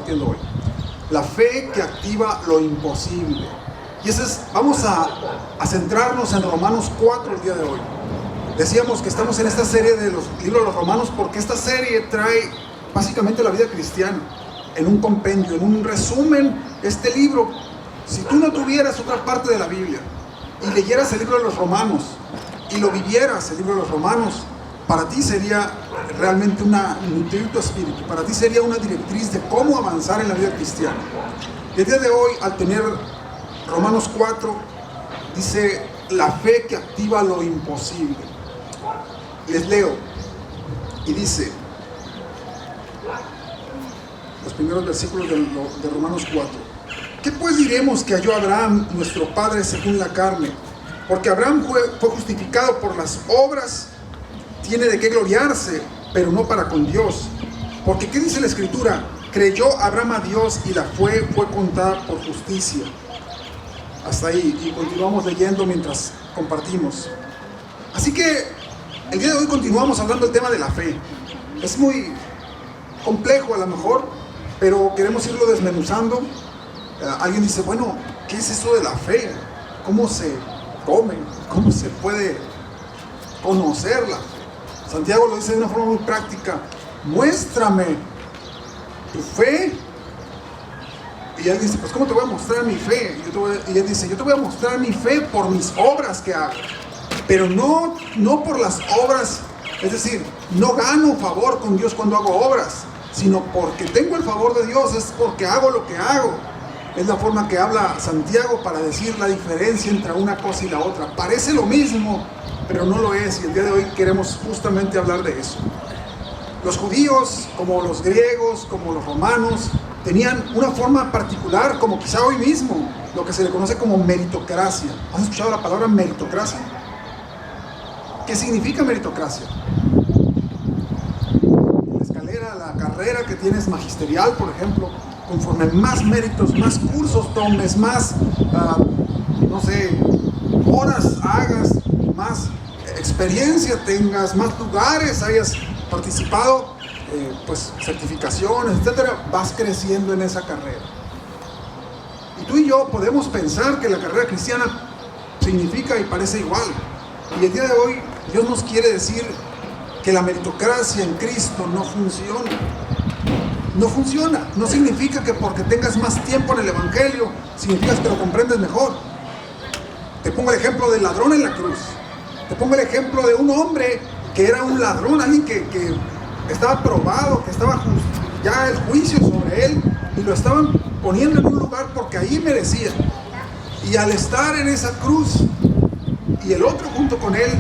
compartiendo hoy. La fe que activa lo imposible. Y vamos a centrarnos en Romanos 4 el día de hoy. Decíamos que estamos en esta serie de los libros de los Romanos porque esta serie trae básicamente la vida cristiana en un compendio, en un resumen. Este libro, si tú no tuvieras otra parte de la Biblia y leyeras el libro de los Romanos y lo vivieras, el libro de los Romanos, para ti sería realmente nutrir tu espíritu, para ti sería una directriz de cómo avanzar en la vida cristiana. Y el día de hoy, al tener Romanos 4, dice la fe que activa lo imposible. Les leo y dice los primeros versículos de Romanos 4. ¿Qué pues diremos que halló Abraham, nuestro padre según la carne? Porque Abraham fue justificado por las obras, tiene de qué gloriarse, pero no para con Dios. Porque ¿qué dice la Escritura? Creyó Abraham a Dios y la fue contada por justicia. Hasta ahí, y continuamos leyendo mientras compartimos. Así que el día de hoy continuamos hablando del tema de la fe. Es muy complejo a lo mejor, pero queremos irlo desmenuzando. Alguien dice, bueno, ¿qué es eso de la fe? ¿Cómo se come? ¿Cómo se puede conocer la fe? Santiago lo dice de una forma muy práctica. Muéstrame tu fe. Y él dice, pues ¿cómo te voy a mostrar mi fe? Y él dice, yo te voy a mostrar mi fe por mis obras que hago. Pero no por las obras, es decir, no gano favor con Dios cuando hago obras, sino porque tengo el favor de Dios, es porque hago lo que hago. Es la forma que habla Santiago para decir la diferencia entre una cosa y la otra. Parece lo mismo, pero no lo es, y el día de hoy queremos justamente hablar de eso. Los judíos, como los griegos, como los romanos, tenían una forma particular, como quizá hoy mismo, lo que se le conoce como meritocracia. ¿Has escuchado la palabra meritocracia? ¿Qué significa meritocracia? La escalera, la carrera que tienes magisterial, por ejemplo, conforme más méritos, más cursos tomes, más, horas hagas, más experiencia tengas, más lugares hayas participado, pues certificaciones, etcétera, vas creciendo en esa carrera. Y tú y yo podemos pensar que la carrera cristiana significa y parece igual. Y el día de hoy Dios nos quiere decir que la meritocracia en Cristo no funciona. No funciona. No significa que porque tengas más tiempo en el Evangelio, significa que lo comprendes mejor. Te pongo el ejemplo del ladrón en la cruz. Te pongo el ejemplo de un hombre que era un ladrón, alguien que estaba probado, que estaba ya el juicio sobre él, y lo estaban poniendo en un lugar porque ahí merecía. Y al estar en esa cruz, y el otro junto con él,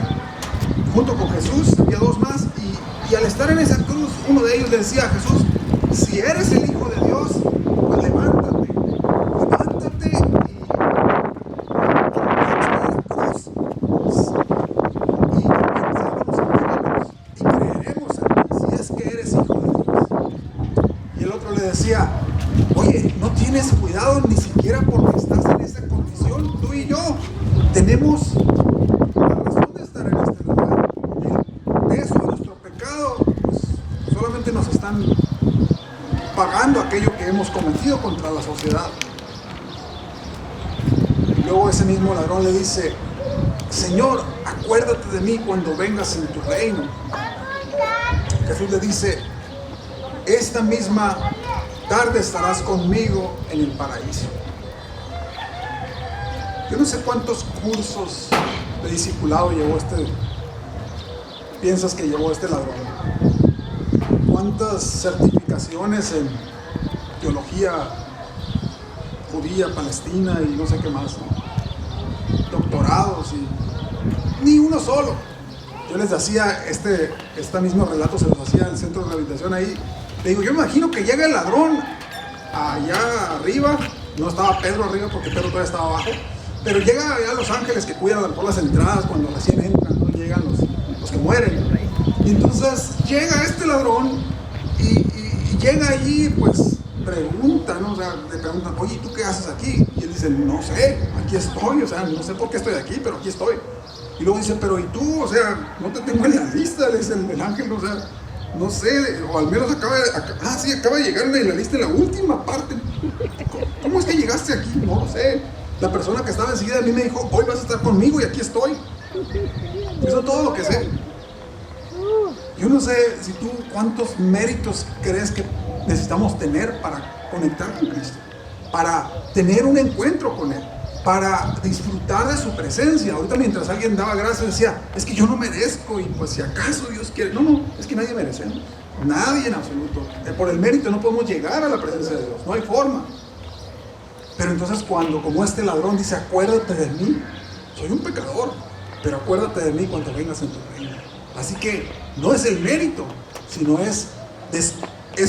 junto con Jesús, había dos más, y al estar en esa cruz, uno de ellos le decía a Jesús, si eres el Hijo de Dios, pues levántate y creeremos en ti, si es que eres Hijo de Dios. Y el otro le decía, oye, no tienes cuidado ni siquiera porque estás en esa condición. Tú y yo tenemos la razón de estar en este lugar. El peso de nuestro pecado, pues, solamente nos están pagando aquello que hemos cometido contra la sociedad. Y luego ese mismo ladrón le dice, Señor, acuérdate de mí cuando vengas en tu reino. Jesús le dice, esta misma tarde estarás conmigo en el paraíso. Yo no sé cuántos cursos de discipulado piensas que llevó este ladrón. ¿Cuántas certificaciones en teología judía, palestina y no sé qué más, ¿no? Doctorados y ni uno solo. Yo les hacía este mismo relato, se los hacía al centro de rehabilitación ahí. Le digo, yo me imagino que llega el ladrón allá arriba, no estaba Pedro arriba porque Pedro todavía estaba abajo, pero llega allá los ángeles que cuidan por las entradas cuando recién entran, ¿no? Llegan los que mueren. Y entonces llega este ladrón y llega allí, pues pregunta, ¿no? O sea, le preguntan, oye, ¿tú qué haces aquí? Y él dice, no sé, aquí estoy, o sea, no sé por qué estoy aquí, pero aquí estoy. Y luego dice, pero ¿y tú? O sea, no te tengo en la lista, le dice el ángel, o sea, no sé, o al menos acaba de llegar en la lista en la última parte. ¿Cómo es que llegaste aquí? No lo sé. La persona que estaba enseguida de mí me dijo, hoy vas a estar conmigo y aquí estoy. Eso es todo lo que sé. Yo no sé si tú cuántos méritos crees que necesitamos tener para conectar con Cristo, para tener un encuentro con Él, para disfrutar de su presencia. Ahorita mientras alguien daba gracias decía, es que yo no merezco y pues si acaso Dios quiere. No, es que nadie merece, nadie en absoluto. Por el mérito no podemos llegar a la presencia de Dios, no hay forma. Pero entonces cuando como este ladrón dice, acuérdate de mí, soy un pecador, pero acuérdate de mí cuando vengas en tu reino. Así que no es el mérito, sino es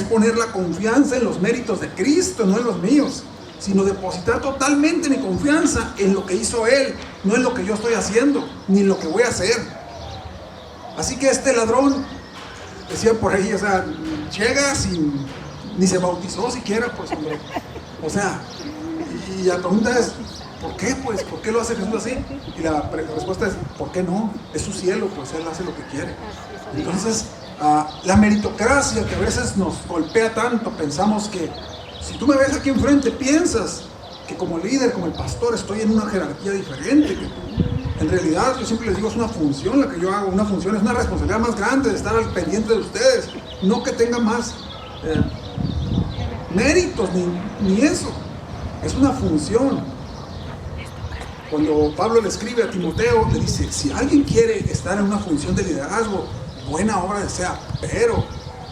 poner la confianza en los méritos de Cristo, no en los míos, sino depositar totalmente mi confianza en lo que hizo Él, no en lo que yo estoy haciendo, ni en lo que voy a hacer. Así que este ladrón, decía por ahí, o sea, llega sin, ni se bautizó siquiera, pues hombre. O sea, y la pregunta es, ¿por qué pues? ¿Por qué lo hace Jesús así? Y la respuesta es, ¿por qué no? Es su cielo, pues Él hace lo que quiere. Entonces, la meritocracia que a veces nos golpea tanto, pensamos que si tú me ves aquí enfrente, piensas que como líder, como el pastor, estoy en una jerarquía diferente que tú. En realidad, yo siempre les digo, es una función la que yo hago, una función, es una responsabilidad más grande de estar al pendiente de ustedes, no que tenga más méritos, ni eso, es una función. Cuando Pablo le escribe a Timoteo, le dice, si alguien quiere estar en una función de liderazgo, buena obra desea, pero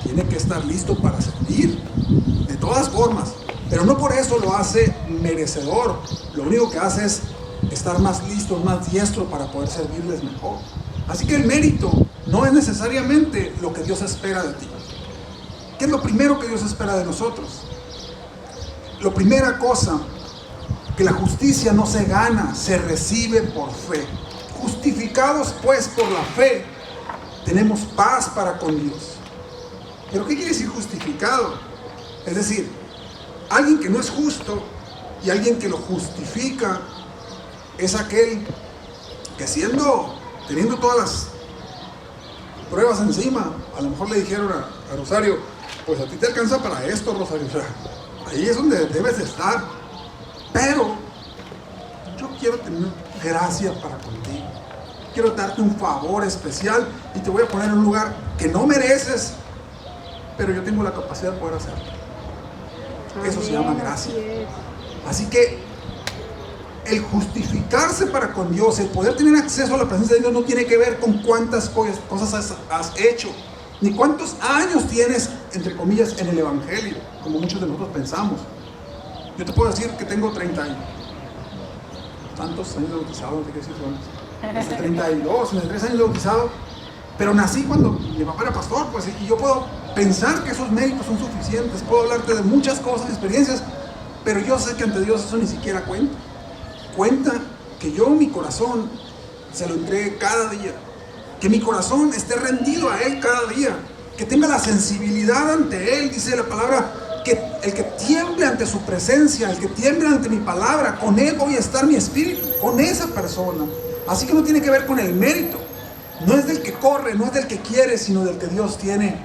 tiene que estar listo para servir, de todas formas, pero no por eso lo hace merecedor. Lo único que hace es estar más listo, más diestro para poder servirles mejor. Así que el mérito no es necesariamente lo que Dios espera de ti. ¿Qué es lo primero que Dios espera de nosotros? La primera cosa, que la justicia no se gana, se recibe por fe. Justificados pues por la fe, tenemos paz para con Dios. ¿Pero qué quiere decir justificado? Es decir, alguien que no es justo y alguien que lo justifica es aquel que teniendo todas las pruebas encima, a lo mejor le dijeron a Rosario, pues a ti te alcanza para esto, Rosario, o sea, ahí es donde debes de estar, pero yo quiero tener gracia para contigo, quiero darte un favor especial y te voy a poner en un lugar que no mereces, pero yo tengo la capacidad de poder hacerlo. Eso se llama gracia. Así que el justificarse para con Dios, el poder tener acceso a la presencia de Dios, no tiene que ver con cuántas cosas has hecho, ni cuántos años tienes, entre comillas, en el Evangelio, como muchos de nosotros pensamos. Yo te puedo decir que tengo 30 y tantos años de bautizado, no sé qué decir, desde 32, 33 años de bautizado, pero nací cuando mi papá era pastor, pues, y yo puedo pensar que esos méritos son suficientes, puedo hablarte de muchas cosas, experiencias, pero yo sé que ante Dios eso ni siquiera cuenta que yo mi corazón se lo entregue cada día, que mi corazón esté rendido a Él cada día, que tenga la sensibilidad ante Él, dice la palabra, que el que tiemble ante su presencia, el que tiemble ante mi palabra, con Él voy a estar mi espíritu, con esa persona. Así que no tiene que ver con el mérito, no es del que corre, no es del que quiere, sino del que Dios tiene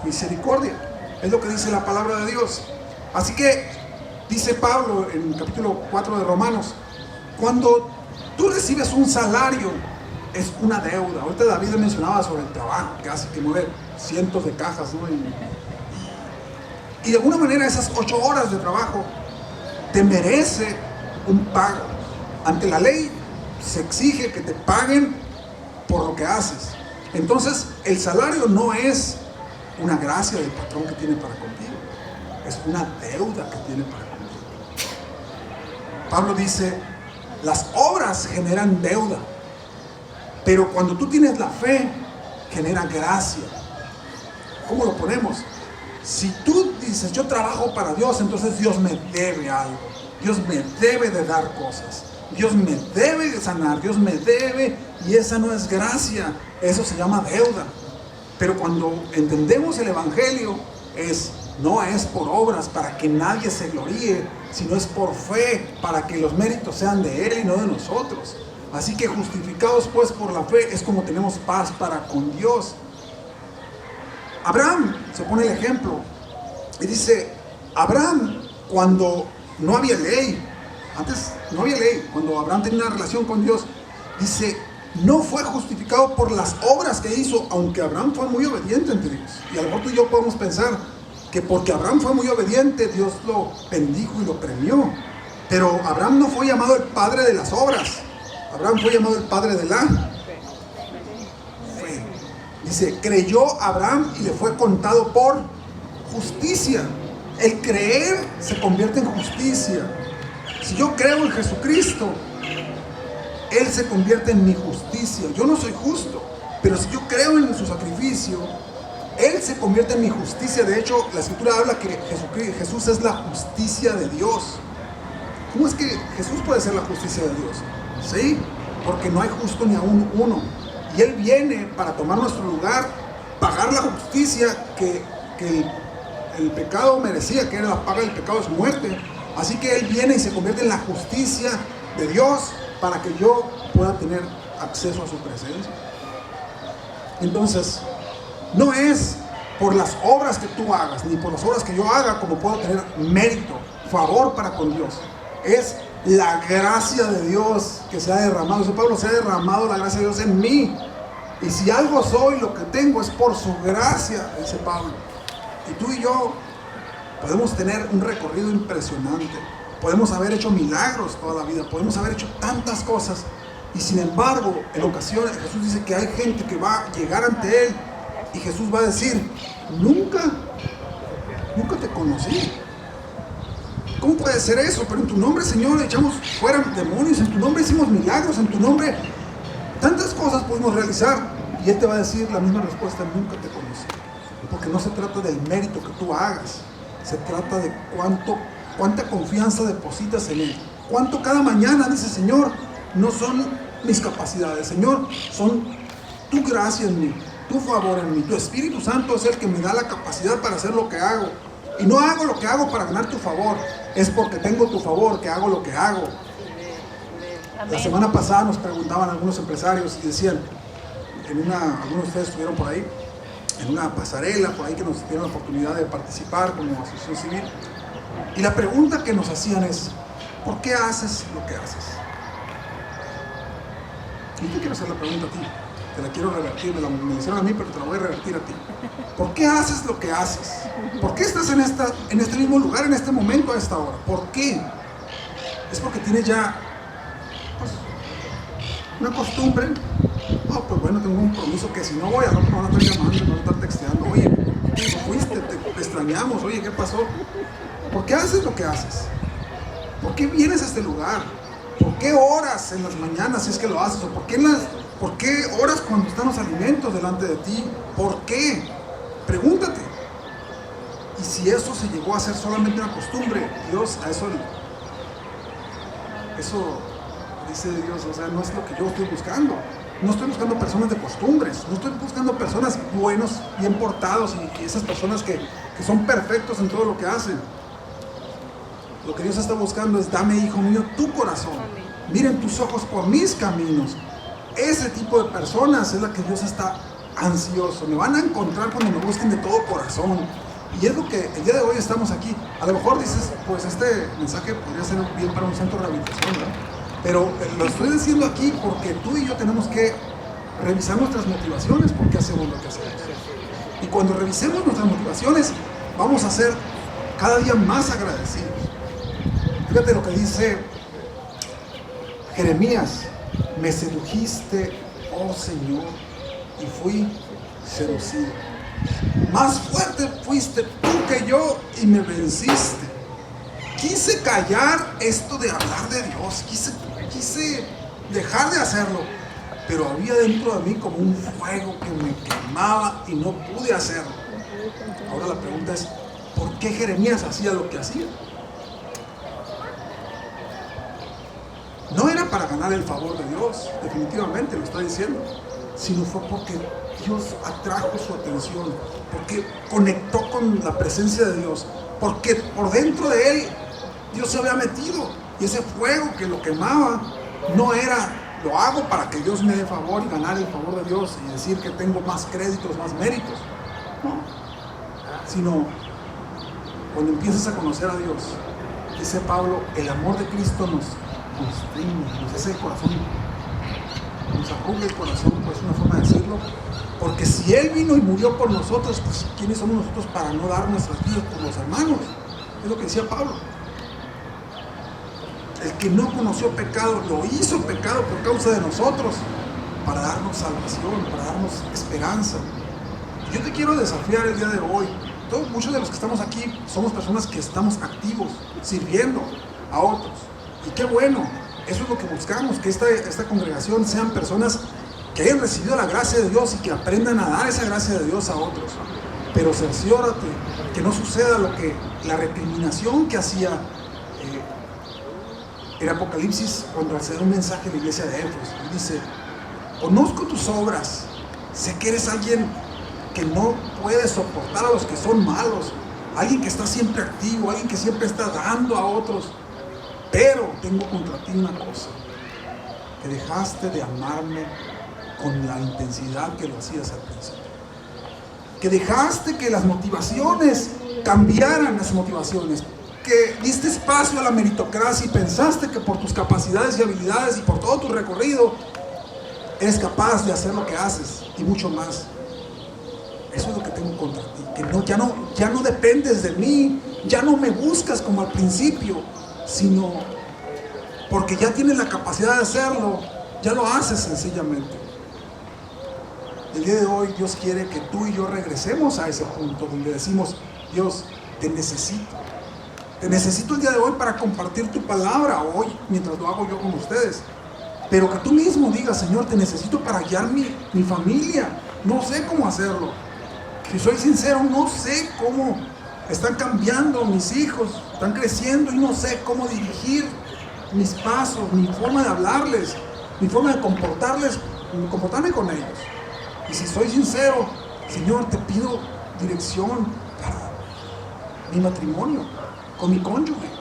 misericordia, es lo que dice la palabra de Dios. Así que dice Pablo en el capítulo 4 de Romanos, cuando tú recibes un salario, es una deuda. Ahorita David mencionaba sobre el trabajo, que hace que mueve cientos de cajas, ¿no? Y de alguna manera esas 8 horas de trabajo te merece un pago. Ante la ley se exige que te paguen por lo que haces. Entonces el salario no es una gracia del patrón que tiene para contigo, es una deuda que tiene para contigo. Pablo dice, las obras generan deuda, pero cuando tú tienes la fe, genera gracia. ¿Cómo lo ponemos? Si tú dices, yo trabajo para Dios, entonces Dios me debe algo. Dios me debe de dar cosas. Dios me debe de sanar. Dios me debe, y esa no es gracia. Eso se llama deuda. Pero cuando entendemos el Evangelio, no es por obras para que nadie se gloríe, sino es por fe, para que los méritos sean de Él y no de nosotros. Así que justificados pues por la fe es como tenemos paz para con Dios. Abraham se pone el ejemplo y dice, Abraham, cuando no había ley, antes no había ley, cuando Abraham tenía una relación con Dios, dice, no fue justificado por las obras que hizo, aunque Abraham fue muy obediente ante Dios. Y a lo mejor tú y yo podemos pensar que porque Abraham fue muy obediente, Dios lo bendijo y lo premió. Pero Abraham no fue llamado el padre de las obras. Abraham fue llamado el padre de la fe. Dice, creyó Abraham y le fue contado por justicia. El creer se convierte en justicia. Si yo creo en Jesucristo, Él se convierte en mi justicia. Yo no soy justo, pero si yo creo en su sacrificio, Él se convierte en mi justicia. De hecho, la Escritura habla que Jesús es la justicia de Dios. ¿Cómo es que Jesús puede ser la justicia de Dios? Sí, porque no hay justo ni aún uno. Y Él viene para tomar nuestro lugar, pagar la justicia que el pecado merecía, que era la paga del pecado es muerte. Así que Él viene y se convierte en la justicia de Dios para que yo pueda tener acceso a su presencia. Entonces, no es por las obras que tú hagas, ni por las obras que yo haga, como puedo tener mérito, favor para con Dios. Es la gracia de Dios que se ha derramado. Dice Pablo, se ha derramado la gracia de Dios en mí. Y si algo soy, lo que tengo es por su gracia, dice Pablo. Y tú y yo podemos tener un recorrido impresionante. Podemos haber hecho milagros toda la vida. Podemos haber hecho tantas cosas. Y sin embargo, en ocasiones Jesús dice que hay gente que va a llegar ante Él. Y Jesús va a decir, nunca te conocí. ¿Cómo puede ser eso? Pero en tu nombre, Señor, echamos fuera demonios. En tu nombre hicimos milagros. En tu nombre tantas cosas pudimos realizar. Y Él te va a decir la misma respuesta, nunca te conocí. Porque no se trata del mérito que tú hagas. Se trata de cuánta confianza depositas en Él. Cuánto cada mañana dice, Señor, no son mis capacidades, Señor, son tu gracia en mí, tu favor en mí. Tu Espíritu Santo es el que me da la capacidad para hacer lo que hago. Y no hago lo que hago para ganar tu favor, es porque tengo tu favor que hago lo que hago. La semana pasada nos preguntaban algunos empresarios y decían, algunos de ustedes estuvieron por ahí, en una pasarela por ahí que nos dieron la oportunidad de participar como asociación civil. Y la pregunta que nos hacían es, ¿por qué haces lo que haces? Y te quiero hacer la pregunta a ti, te la quiero revertir, me la hicieron a mí, pero te la voy a revertir a ti. ¿Por qué haces lo que haces? ¿Por qué estás en este mismo lugar, en este momento, a esta hora? ¿Por qué? Es porque tienes ya una costumbre. No, pues bueno, tengo un compromiso que si no voy, al otro me van a estar llamando, me van a estar texteando. Oye, no fuiste, te extrañamos, oye, ¿qué pasó? ¿Por qué haces lo que haces? ¿Por qué vienes a este lugar? ¿Por qué oras en las mañanas si es que lo haces? ¿O por qué oras cuando están los alimentos delante de ti? ¿Por qué? Pregúntate. Y si eso se llegó a ser solamente una costumbre, Dios, a eso dice Dios, o sea, no es lo que yo estoy buscando. No estoy buscando personas de costumbres, no estoy buscando personas buenos, bien portados y esas personas que son perfectos en todo lo que hacen. Lo que Dios está buscando es, dame, hijo mío, tu corazón. Miren tus ojos por mis caminos. Ese tipo de personas es la que Dios está ansioso. Me van a encontrar cuando me busquen de todo corazón. Y es lo que el día de hoy estamos aquí. A lo mejor dices, pues este mensaje podría ser bien para un centro de rehabilitación, ¿verdad? Pero lo estoy diciendo aquí porque tú y yo tenemos que revisar nuestras motivaciones, por qué hacemos lo que hacemos. Y cuando revisemos nuestras motivaciones, vamos a ser cada día más agradecidos. Fíjate lo que dice Jeremías: me sedujiste, oh Señor, y fui seducido. Más fuerte fuiste tú que yo y me venciste. Quise callar esto de hablar de Dios, quise dejar de hacerlo, pero había dentro de mí como un fuego que me quemaba y no pude hacerlo. Ahora la pregunta es, ¿por qué Jeremías hacía lo que hacía? No era para ganar el favor de Dios, definitivamente lo está diciendo, sino fue porque Dios atrajo su atención, porque conectó con la presencia de Dios, porque por dentro de él Dios se había metido, y ese fuego que lo quemaba no era, lo hago para que Dios me dé favor y ganar el favor de Dios y decir que tengo más créditos, más méritos. no, sino cuando empiezas a conocer a Dios. Dice Pablo, el amor de Cristo nos constriñe, nos hace el corazón, nos arruga el corazón, pues es una forma de decirlo, porque si Él vino y murió por nosotros, pues ¿quiénes somos nosotros para no dar nuestras vidas por los hermanos? Es lo que decía Pablo. El que no conoció pecado, lo hizo pecado por causa de nosotros, para darnos salvación, para darnos esperanza. Y yo te quiero desafiar el día de hoy. Muchos de los que estamos aquí somos personas que estamos activos, sirviendo a otros. Y qué bueno, eso es lo que buscamos, que esta congregación sean personas que hayan recibido la gracia de Dios y que aprendan a dar esa gracia de Dios a otros. Pero cerciórate que no suceda la recriminación que hacía el Apocalipsis cuando al hacer un mensaje a la iglesia de Éfeso. Y dice, conozco tus obras, sé que eres alguien que no puede soportar a los que son malos, alguien que está siempre activo, alguien que siempre está dando a otros, pero tengo contra ti una cosa, que dejaste de amarme con la intensidad que lo hacías al principio, que dejaste que las motivaciones cambiaran las motivaciones, que diste espacio a la meritocracia y pensaste que por tus capacidades y habilidades y por todo tu recorrido eres capaz de hacer lo que haces y mucho más. Eso es lo que tengo contra ti, que ya no dependes de mí, ya no me buscas como al principio, sino porque ya tienes la capacidad de hacerlo, ya lo haces sencillamente. El día de hoy Dios quiere que tú y yo regresemos a ese punto donde decimos, Dios, te necesito. Te necesito el día de hoy para compartir tu palabra hoy, mientras lo hago yo con ustedes. Pero que tú mismo digas, Señor, te necesito para guiar mi familia. No sé cómo hacerlo. Si soy sincero, no sé cómo están cambiando mis hijos, están creciendo y no sé cómo dirigir mis pasos, mi forma de hablarles, mi forma de comportarme con ellos. Y si soy sincero, Señor, te pido dirección para mi matrimonio, con mi cónyuge.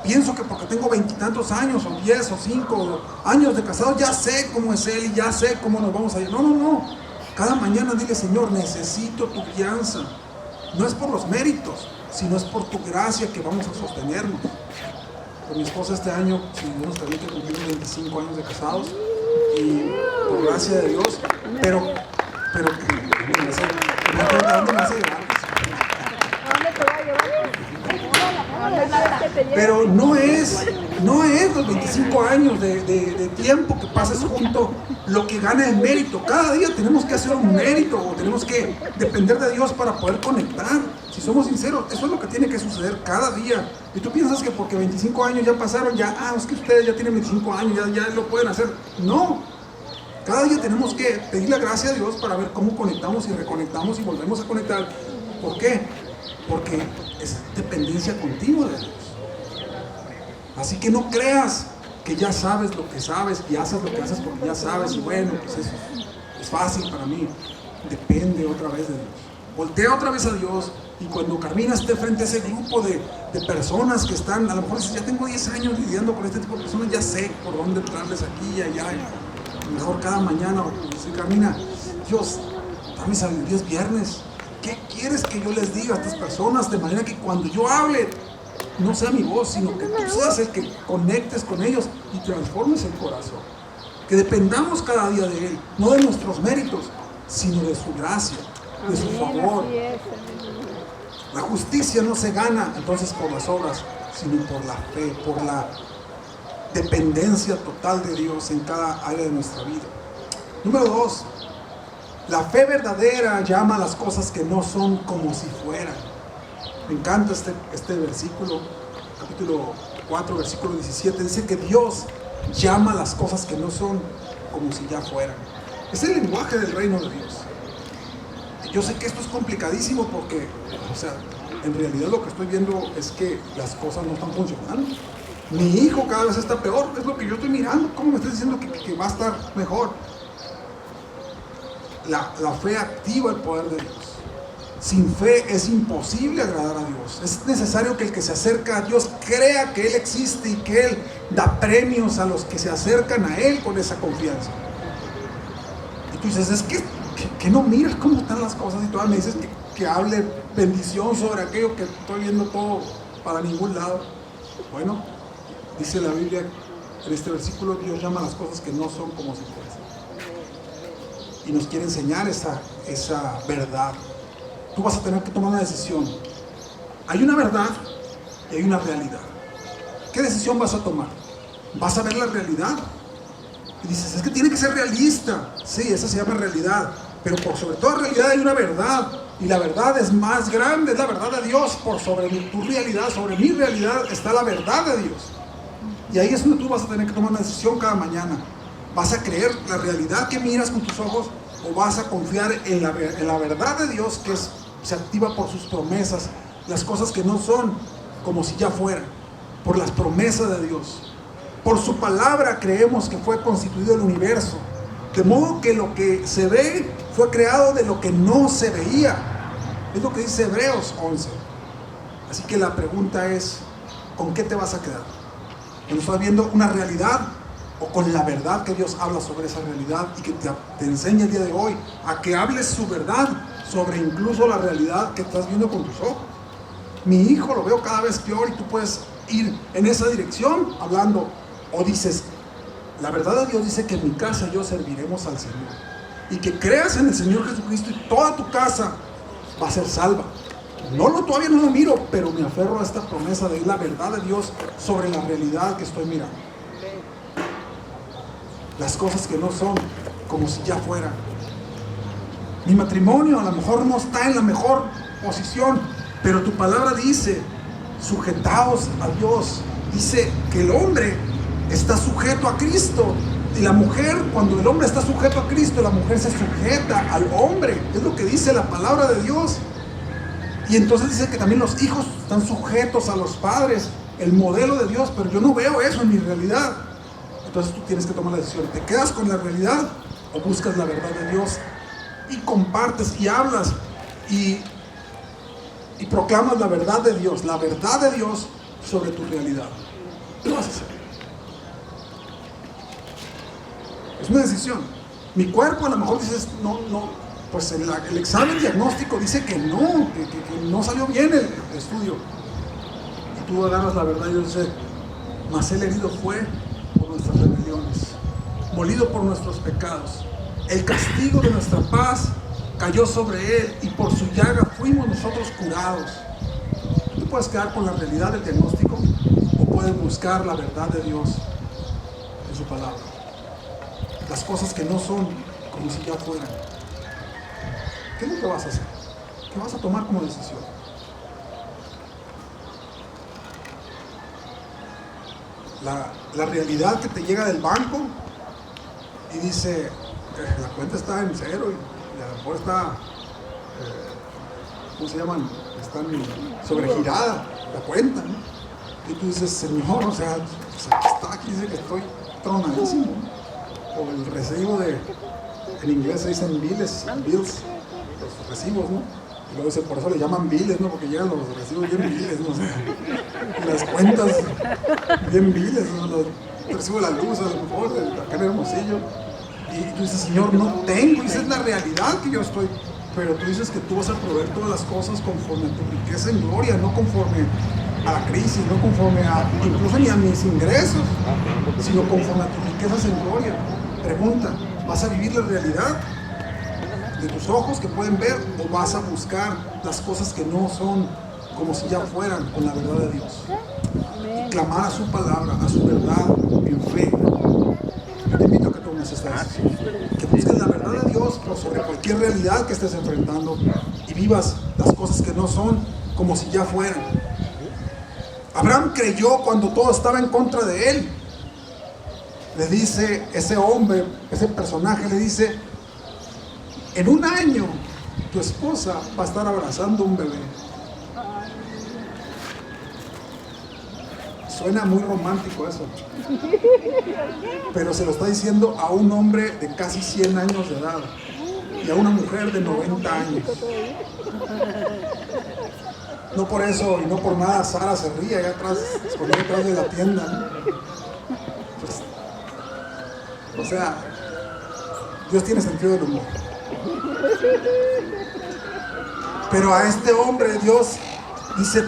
Pienso que porque tengo 20 y tantos años, o 10 o 5 años de casado, ya sé cómo es él y ya sé cómo nos vamos a ir. No. Cada mañana dile, Señor, necesito tu guianza. No es por los méritos, sino es por tu gracia que vamos a sostenernos. Con mi esposa este año, si Dios nos permite, cumplimos 25 años de casados. Y por gracia de Dios, pero no es los 25 años de tiempo que pases junto lo que gana el mérito. Cada día tenemos que hacer un mérito o tenemos que depender de Dios para poder conectar. Si somos sinceros, eso es lo que tiene que suceder cada día. Y tú piensas que porque 25 años ya pasaron, es que ustedes ya tienen 25 años, ya lo pueden hacer. No. Cada día tenemos que pedir la gracia a Dios para ver cómo conectamos y reconectamos y volvemos a conectar. ¿Por qué? Porque es dependencia continua de Dios. Así que no creas que ya sabes lo que sabes y haces lo que haces porque ya sabes y bueno, pues eso es fácil para mí. Depende otra vez de Dios. Voltea otra vez a Dios y cuando Carmina esté frente a ese grupo de personas que están, a lo mejor dices, ya tengo 10 años lidiando con este tipo de personas, ya sé por dónde entrarles aquí y allá. Mejor cada mañana, dice Carmina, Dios, dame sabiduría, es viernes. ¿Qué quieres que yo les diga a estas personas? De manera que cuando yo hable, no sea mi voz, sino que tú seas el que conectes con ellos y transformes el corazón. Que dependamos cada día de Él, no de nuestros méritos, sino de su gracia, de su favor. La justicia no se gana entonces por las obras, sino por la fe, por la dependencia total de Dios en cada área de nuestra vida. Número 2, la fe verdadera llama a las cosas que no son como si fueran. Me encanta este versículo, capítulo 4, versículo 17, dice que Dios llama a las cosas que no son como si ya fueran. Es el lenguaje del reino de Dios. Yo sé que esto es complicadísimo porque, en realidad lo que estoy viendo es que las cosas no están funcionando. Mi hijo cada vez está peor, es lo que yo estoy mirando. ¿Cómo me estás diciendo que va a estar mejor? La fe activa el poder de Dios. Sin fe es imposible agradar a Dios. Es necesario que el que se acerca a Dios crea que Él existe y que Él da premios a los que se acercan a Él con esa confianza. Y tú dices, es que que no miras cómo están las cosas y todavía me dices que hable bendición sobre aquello que estoy viendo todo para ningún lado. Bueno, dice la Biblia en este versículo, Dios llama a las cosas que no son como si fuesen. Y nos quiere enseñar esa verdad. Tú vas a tener que tomar una decisión. Hay una verdad y hay una realidad. ¿Qué decisión vas a tomar? ¿Vas a ver la realidad? Y dices, es que tiene que ser realista. Sí, esa se llama realidad. Pero por sobre toda realidad hay una verdad. Y la verdad es más grande, es la verdad de Dios. Por sobre tu realidad, sobre mi realidad está la verdad de Dios. Y ahí es donde tú vas a tener que tomar una decisión cada mañana. ¿Vas a creer la realidad que miras con tus ojos o vas a confiar en la verdad de Dios que se activa por sus promesas? Las cosas que no son como si ya fueran, por las promesas de Dios. Por su palabra creemos que fue constituido el universo. De modo que lo que se ve fue creado de lo que no se veía. Es lo que dice Hebreos 11. Así que la pregunta es, ¿con qué te vas a quedar? ¿Cuando estás viendo una realidad o con la verdad que Dios habla sobre esa realidad y que te enseña el día de hoy a que hables su verdad sobre incluso la realidad que estás viendo con tus ojos? Mi hijo lo veo cada vez peor y tú puedes ir en esa dirección hablando. O dices, la verdad de Dios dice que en mi casa yo serviremos al Señor. Y que creas en el Señor Jesucristo y toda tu casa va a ser salva. Todavía no lo miro, pero me aferro a esta promesa de la verdad de Dios sobre la realidad que estoy mirando. Las cosas que no son como si ya fueran. Mi matrimonio a lo mejor no está en la mejor posición, pero tu palabra dice, sujetaos a Dios. Dice que el hombre está sujeto a Cristo. Y la mujer, cuando el hombre está sujeto a Cristo, la mujer se sujeta al hombre. Es lo que dice la palabra de Dios. Y entonces dice que también los hijos están sujetos a los padres. El modelo de Dios, pero yo no veo eso en mi realidad. Entonces tú tienes que tomar la decisión. ¿Te quedas con la realidad o buscas la verdad de Dios? Y compartes y hablas y proclamas la verdad de Dios sobre tu realidad. ¿Qué vas a hacer? Es una decisión. Mi cuerpo a lo mejor dices, no, pues el examen diagnóstico dice que no salió bien el estudio. Y tú agarras la verdad y Dios dice, mas él herido fue por nuestras rebeliones, molido por nuestros pecados. El castigo de nuestra paz cayó sobre él y por su llaga fuimos nosotros curados. Tú puedes quedar con la realidad del diagnóstico o puedes buscar la verdad de Dios en su palabra. Las cosas que no son como si ya fueran. ¿Qué es lo que vas a hacer? ¿Qué vas a tomar como decisión? La realidad que te llega del banco y dice, la cuenta está en cero y a lo mejor está, ¿cómo se llaman? Están sobregirada la cuenta, ¿no? Y tú dices, Señor, o sea, aquí dice que estoy tronadísimo. O el recibo en inglés se dicen bills, los recibos, ¿no? Y luego por eso le llaman biles, ¿no? Porque llegan los recibos bien biles, ¿no? O sea, y las cuentas bien biles, ¿no? El recibo de la luz, a lo mejor, acá en Hermosillo. Y tú dices, Señor, no tengo, y esa es la realidad que yo estoy. Pero tú dices que tú vas a proveer todas las cosas conforme a tu riqueza en gloria, no conforme a la crisis, no conforme incluso ni a mis ingresos, sino conforme a tus riquezas en gloria. Pregunta, ¿vas a vivir la realidad de tus ojos que pueden ver o vas a buscar las cosas que no son como si ya fueran con la verdad de Dios? Y clamar a su palabra, a su verdad en fe. Yo te invito a que tomes esta decisión, que busques la verdad de Dios por sobre cualquier realidad que estés enfrentando y vivas las cosas que no son como si ya fueran. Abraham creyó cuando todo estaba en contra de él. Le dice ese hombre, ese personaje, le dice, en un año tu esposa va a estar abrazando un bebé. Suena muy romántico eso, pero se lo está diciendo a un hombre de casi 100 años de edad y a una mujer de 90 años. No por eso y no por nada Sara se ríe allá atrás, escondida detrás de la tienda, ¿no? Pues, o sea, Dios tiene sentido del humor. Pero a este hombre Dios dice,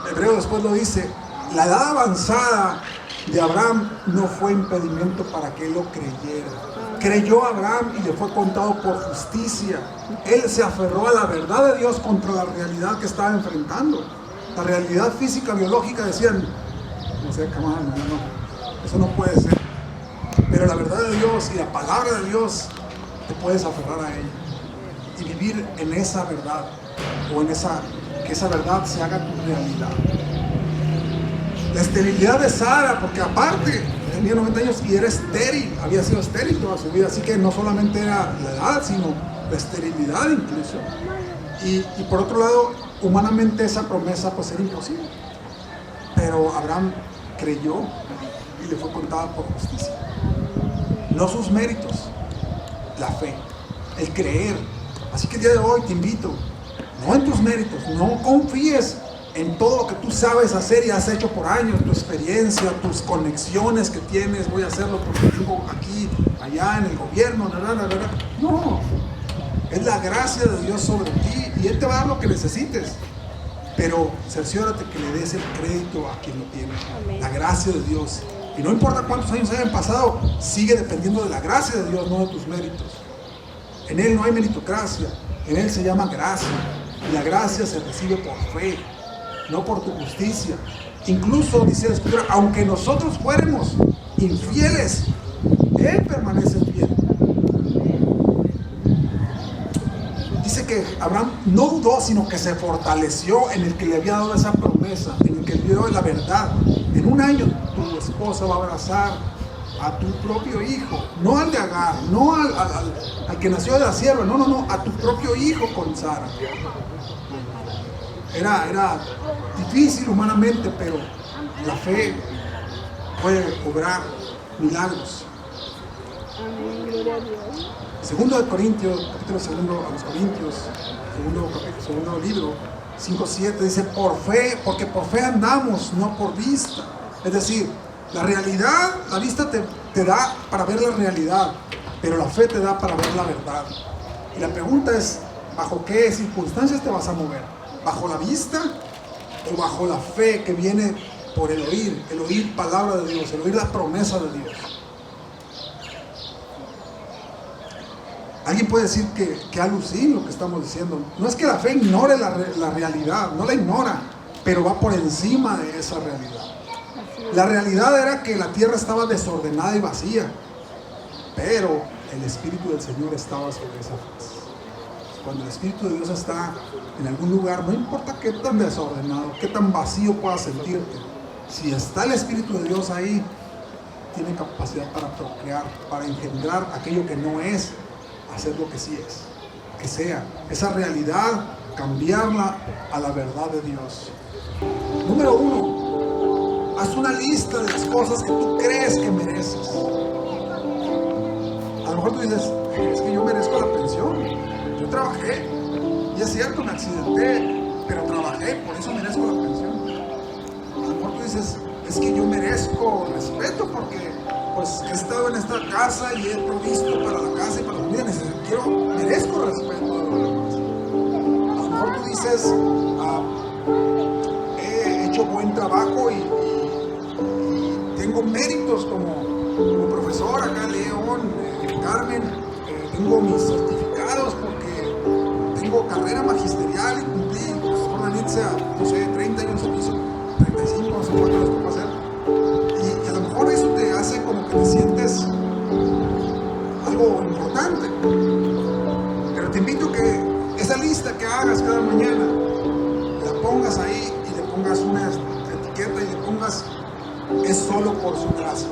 Hebreo después lo dice, la edad avanzada de Abraham no fue impedimento para que él lo creyera. Creyó Abraham y le fue contado por justicia. Él se aferró a la verdad de Dios contra la realidad que estaba enfrentando. La realidad física, biológica, decían, no sé, no, eso no puede ser. Pero la verdad de Dios y la palabra de Dios, te puedes aferrar a ella y vivir en esa verdad, o en que esa verdad se haga tu realidad. La esterilidad de Sara, porque aparte tenía 90 años y era estéril, había sido estéril toda su vida, así que no solamente era la edad, sino la esterilidad incluso. Y por otro lado, humanamente esa promesa pues era imposible. Pero Abraham creyó y le fue contada por justicia. No sus méritos, la fe, el creer. Así que el día de hoy te invito, no en tus méritos, no confíes en todo lo que tú sabes hacer y has hecho por años, tu experiencia, tus conexiones que tienes, voy a hacerlo porque vivo aquí, allá en el gobierno, no, es la gracia de Dios sobre ti y Él te va a dar lo que necesites, pero cerciórate que le des el crédito a quien lo tiene. Amén. La gracia de Dios, y no importa cuántos años hayan pasado, sigue dependiendo de la gracia de Dios, no de tus méritos. En Él no hay meritocracia, en Él se llama gracia, y la gracia se recibe por fe, no por tu justicia. Incluso dice la Escritura, aunque nosotros fuéramos infieles, Él permanece fiel. Dice que Abraham no dudó, sino que se fortaleció en el que le había dado esa promesa, en el que le dio la verdad. En un año tu esposa va a abrazar a tu propio hijo, no al de Agar, no al que nació de la sierva, no, a tu propio hijo con Sara. Era difícil humanamente, pero la fe puede obrar milagros. Segundo de Corintios, capítulo segundo a los Corintios, segundo libro, 5:7 dice, porque por fe andamos, no por vista. Es decir, la realidad, la vista te da para ver la realidad, pero la fe te da para ver la verdad. Y la pregunta es, ¿bajo qué circunstancias te vas a mover? ¿Bajo la vista o bajo la fe que viene por el oír palabra de Dios, el oír la promesa de Dios? Alguien puede decir que alucina lo que estamos diciendo. No es que la fe ignore la realidad, no la ignora, pero va por encima de esa realidad. La realidad era que la tierra estaba desordenada y vacía, pero el Espíritu del Señor estaba sobre esa faz. Cuando el Espíritu de Dios está en algún lugar, no importa qué tan desordenado, qué tan vacío puedas sentirte, si está el Espíritu de Dios ahí, tiene capacidad para procrear, para engendrar aquello que no es, hacer lo que sí es, que sea esa realidad, cambiarla a la verdad de Dios. Número 1, haz una lista de las cosas que tú crees que mereces. A lo mejor tú dices, es que yo merezco la pensión, yo trabajé, y es cierto, me accidenté, pero trabajé, por eso merezco la pensión. A lo mejor tú dices, es que yo merezco respeto porque pues he estado en esta casa y he provisto para la casa y para la familia, merezco respeto de los demás. A lo mejor tú dices, he hecho buen trabajo y tengo méritos como profesor acá en León, Carmen, tengo mis certificados porque tengo carrera magisterial y cumplí profesor Danitza, no sé, 30 años de servicio, 35, no sé cuánto les puedo hacer. Y a lo mejor eso te hace como que te sientes algo importante. Pero te invito a que esa lista que hagas cada mañana, la pongas ahí y le pongas una etiqueta y le pongas, es solo por su gracia,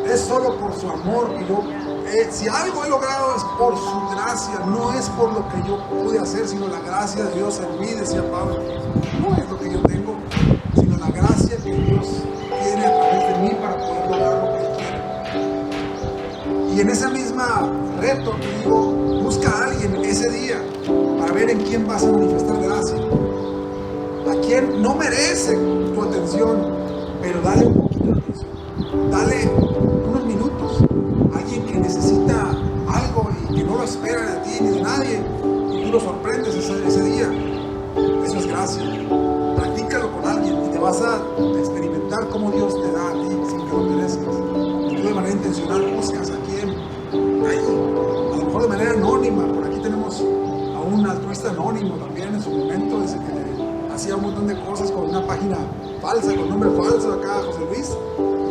es solo por su amor que yo, si algo he logrado es por su gracia, no es por lo que yo pude hacer, sino la gracia de Dios en mí, decía Pablo. No es lo que yo tengo, sino la gracia que Dios tiene a través de mí para poder lograr lo que Él quiere. Y en esa misma reto te digo, busca a alguien ese día para ver en quién vas a manifestar gracia, a quien no merece tu atención, pero dale un poquito de atención, dale unos minutos, a alguien que necesita algo y que no espera de ti ni de nadie, y tú lo sorprendes ese día. Eso es gracia. Practícalo con alguien y te vas a experimentar cómo Dios te da a ti sin que lo merezcas. Y tú de manera intencional buscas a quién. Ahí, a lo mejor de manera anónima. Por aquí tenemos a un altruista anónimo también en su momento, dice que hacía un montón de cosas con una página falsa, con nombre falso acá, José Luis.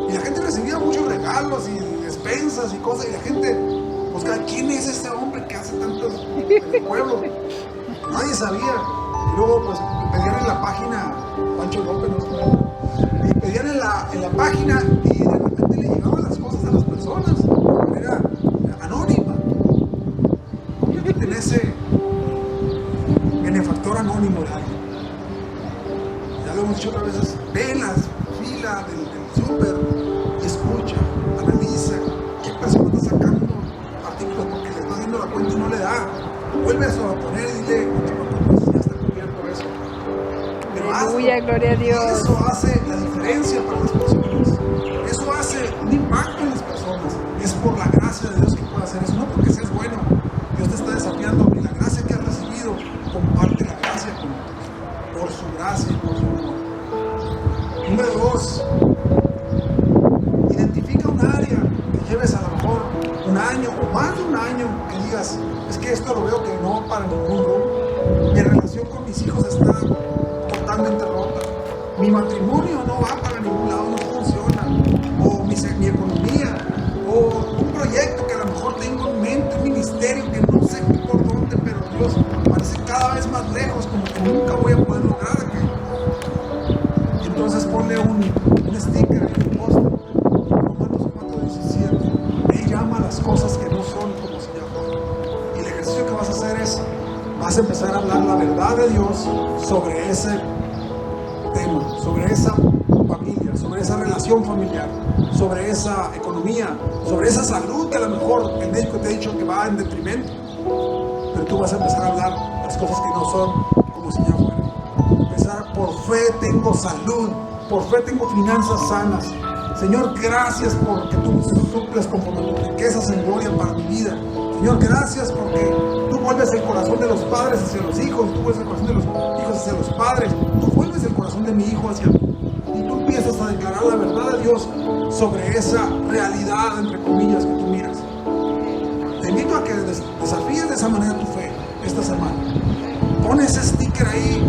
Y la gente recibía muchos regalos y despensas y cosas, y la gente buscaba quién es este hombre que hace tantos en el pueblo. Nadie sabía. Y luego pues pedían en la página, Pancho López, ¿no? Y pedían en la página y de repente le llegaban las cosas a las personas de manera anónima. Conviértete en ese benefactor anónimo de alguien. Ya lo hemos dicho otras veces, ve en la fila del súper y escucha, analiza qué persona está sacando artículos porque le está dando la cuenta y no le da. Vuelve a poner y dile, no te preocupes, ya está cubierto eso. Pero Aleluya, gloria a Dios. eso hace la diferencia para las personas. Eso hace un impacto en las personas. Es por la gracia de Dios que puede hacer eso, no porque seas bueno. Dios te está desafiando que la gracia que has recibido, comparte la gracia con otros. Por su gracia y por su amor. Número 2. Identifica un área que lleves a lo mejor un año o más de un año que digas, es que esto lo veo que no va para ningún rumbo. Mi relación con mis hijos está totalmente rota. Mi matrimonio no va para ningún lado, no funciona. O mi economía, o un proyecto que a lo mejor tengo en mente, un ministerio que no sé por dónde, pero Dios parece cada vez más lejos, como que nunca voy a poder lograr aquello. Y entonces ponle un sticker en el post. Romanos 4:17. Él llama a las cosas que no son como si ya fueran. Y el ejercicio que vas a hacer es, vas a empezar a hablar la verdad de Dios sobre ese tema, sobre esa familia, sobre esa relación familiar, sobre esa economía, sobre esa salud que a lo mejor el médico te ha dicho que va en detrimento. Pero tú vas a empezar a hablar las cosas que no son como si ya fueran. Empezar, por fe tengo salud, por fe tengo finanzas sanas. Señor, gracias porque tú suples conforme tus riquezas en gloria para mi vida. Señor, gracias porque tú vuelves el corazón de los padres hacia los hijos, tú vuelves el corazón de los hijos hacia los padres, tú vuelves el corazón de mi hijo hacia mí. Y tú empiezas a declarar la verdad de Dios sobre esa realidad, entre comillas, que tú miras. Te invito a que desafíes de esa manera tu fe esta semana. Pon ese sticker ahí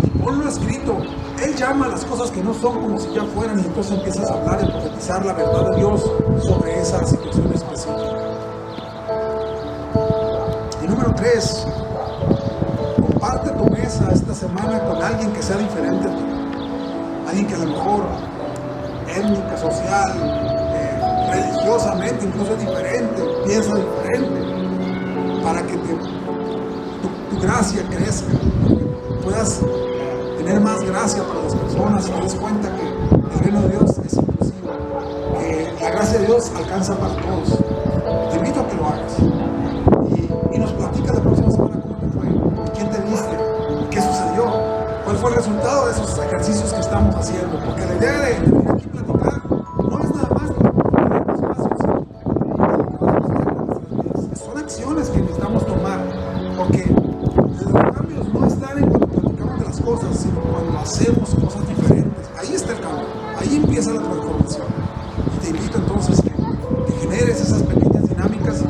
y ponlo escrito. Él llama a las cosas que no son como si ya fueran, y entonces empiezas a hablar y profetizar la verdad de Dios sobre esa situación específica. Y número 3, comparte tu mesa esta semana con alguien que sea diferente a ti. Alguien que a lo mejor étnica, social, religiosamente incluso es diferente, piensa diferente, para que tu gracia crezca, puedas tener más gracia para las personas y te des cuenta que el reino de Dios es inclusivo, que la gracia de Dios alcanza para todos. Te invito a que lo hagas y nos platica la próxima semana cómo te fue, quién te viste, qué sucedió, cuál fue el resultado de esos ejercicios que estamos haciendo, porque la idea de venir aquí a platicar no es nada más son acciones que necesitamos tomar, porque los cambios no están en cuando platicamos de las cosas, sino cuando hacemos cosas diferentes. Ahí está el cambio, ahí empieza la transformación. Y te invito entonces que generes esas pequeñas dinámicas,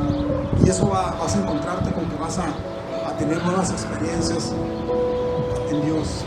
y eso vas a encontrarte con que vas a tener nuevas experiencias en Dios.